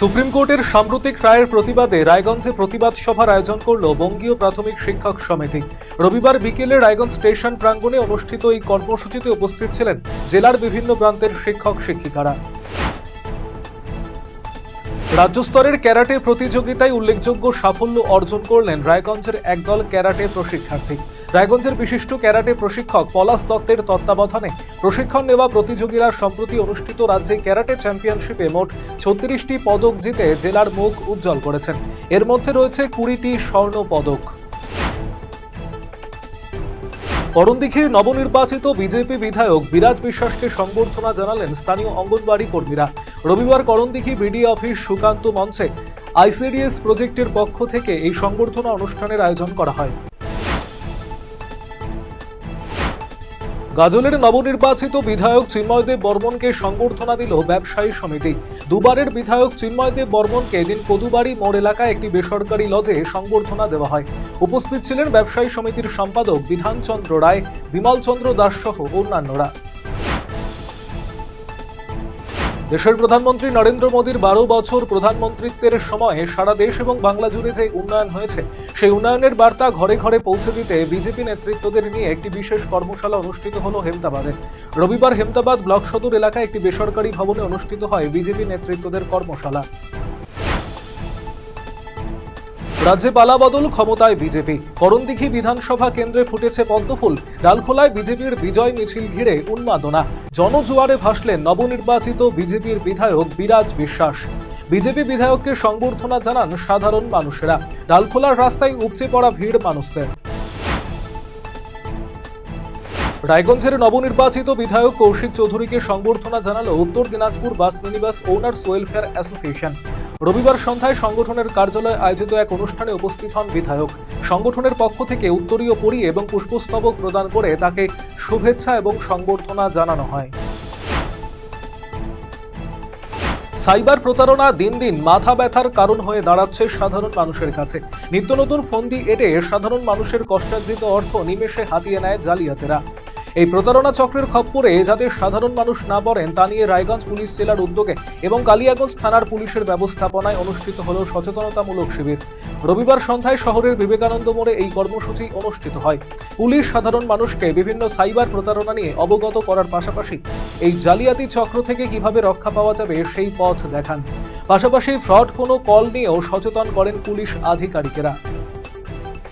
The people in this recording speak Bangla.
সুপ্রিম কোর্টের সাম্প্রতিক রায়ের প্রতিবাদে রায়গঞ্জে প্রতিবাদ সভার আয়োজন করল বঙ্গীয় প্রাথমিক শিক্ষক সমিতি। রবিবার বিকেলে রায়গঞ্জ স্টেশন প্রাঙ্গণে অনুষ্ঠিত এই কর্মসূচিতে উপস্থিত ছিলেন জেলার বিভিন্ন প্রান্তের শিক্ষক শিক্ষিকারা। রাজ্য স্তরের ক্যারাটে প্রতিযোগিতায় উল্লেখযোগ্য সাফল্য অর্জন করলেন রায়গঞ্জের একদল ক্যারাটে প্রশিক্ষার্থী। রায়গঞ্জের বিশিষ্ট ক্যারাটে প্রশিক্ষক পলাশ দত্তের তত্ত্বাবধানে প্রশিক্ষণ নেওয়া প্রতিযোগীরা সম্প্রতি অনুষ্ঠিত রাজ্যে ক্যারাটে চ্যাম্পিয়নশিপে মোট 36টি পদক জিতে জেলার মুখ উজ্জ্বল করেছেন। এর মধ্যে রয়েছে 20টি স্বর্ণ পদক। করণদিঘির নবনির্বাচিত বিজেপি বিধায়ক বিরাজ বিশ্বাসকে সংবর্ধনা জানালেন স্থানীয় অঙ্গনওয়াড়ি কর্মীরা। রবিবার করণদিঘি বিডি অফিস সুকান্ত মঞ্চে আইসিডিএস প্রজেক্টের পক্ষ থেকে এই সংবর্ধনা অনুষ্ঠানের আয়োজন করা হয়। গাজলের নবনির্বাচিত বিধায়ক চিন্ময়দেব বর্মনকে সংবর্ধনা দিল ব্যবসায়ী সমিতি। দুবারের বিধায়ক চিন্ময়দেব বর্মনকে এদিন কদুবাড়ি মোড় এলাকায় একটি বেসরকারি লজে সংবর্ধনা দেওয়া হয়। উপস্থিত ছিলেন ব্যবসায়ী সমিতির সম্পাদক বিধানচন্দ্র রায়, বিমলচন্দ্র দাস সহ অন্যান্যরা। দেশের প্রধানমন্ত্রী নরেন্দ্র মোদীর 12 বছর প্রধানমন্ত্রীত্বের সময়ে সারা দেশ এবং বাংলা জুড়ে যে উন্নয়ন হয়েছে সেই উন্নয়নের বার্তা ঘরে ঘরে পৌঁছে দিতে বিজেপি নেতৃত্বদের নিয়ে একটি বিশেষ কর্মশালা অনুষ্ঠিত হলো হেমতাবাদে। রবিবার হেমতাবাদ ব্লক সদর এলাকায় একটি বেসরকারি ভবনে অনুষ্ঠিত হয় বিজেপি নেতৃত্বদের কর্মশালা। রাজ্যে পালাবদল, ক্ষমতায় বিজেপি। করণদিঘি বিধানসভা কেন্দ্রে ফুটেছে পদ্মফুল। ডালখোলায় বিজেপির বিজয় মিছিল ঘিরে উন্মাদনা। জনজোয়ারে ভাসলেন নবনির্বাচিত বিজেপির বিধায়ক বিরাজ বিশ্বাস। বিজেপি বিধায়ককে সংবর্ধনা জানান সাধারণ মানুষেরা। ডালখোলার রাস্তায় উপচে পড়া ভিড় মানুষের। রায়গঞ্জের নবনির্বাচিত বিধায়ক কৌশিক চৌধুরীকে সংবর্ধনা জানালো উত্তর Dinajpur bus minibus owners welfare association. রবিবার সন্ধ্যায় সংগঠনের কার্যালয়ে আয়োজিত এক অনুষ্ঠানে উপস্থিত হন বিধায়ক। সংগঠনের পক্ষ থেকে উত্তরীয় পরিয়ে এবং পুষ্পস্তবক প্রদান করে তাকে শুভেচ্ছা এবং সংবর্ধনা জানানো হয়। সাইবার প্রতারণা দিন দিন মাথা ব্যথার কারণ হয়ে দাঁড়াচ্ছে সাধারণ মানুষের কাছে। নিত্য নতুন ফন্দি এঁটে সাধারণ মানুষের কষ্টার্জিত অর্থ নিমেষে হাতিয়ে নেয় জালিয়াতেরা। এই প্রতারণা চক্রের খপ্পরে যাতে সাধারণ মানুষ না পড়েন তা নিয়ে রায়গঞ্জ পুলিশ জেলার উদ্যোগে এবং কালিয়াগঞ্জ থানার পুলিশের ব্যবস্থাপনায় অনুষ্ঠিত হল সচেতনতামূলক শিবির। রবিবার সন্ধ্যায় শহরের বিবেকানন্দ মোড়ে এই কর্মসূচি অনুষ্ঠিত হয়। পুলিশ সাধারণ মানুষকে বিভিন্ন সাইবার প্রতারণা নিয়ে অবগত করার পাশাপাশি এই জালিয়াতি চক্র থেকে কিভাবে রক্ষা পাওয়া যাবে সেই পথ দেখান। পাশাপাশি ফ্রড কোনো কল নিয়েও সচেতন করেন পুলিশ আধিকারিকেরা।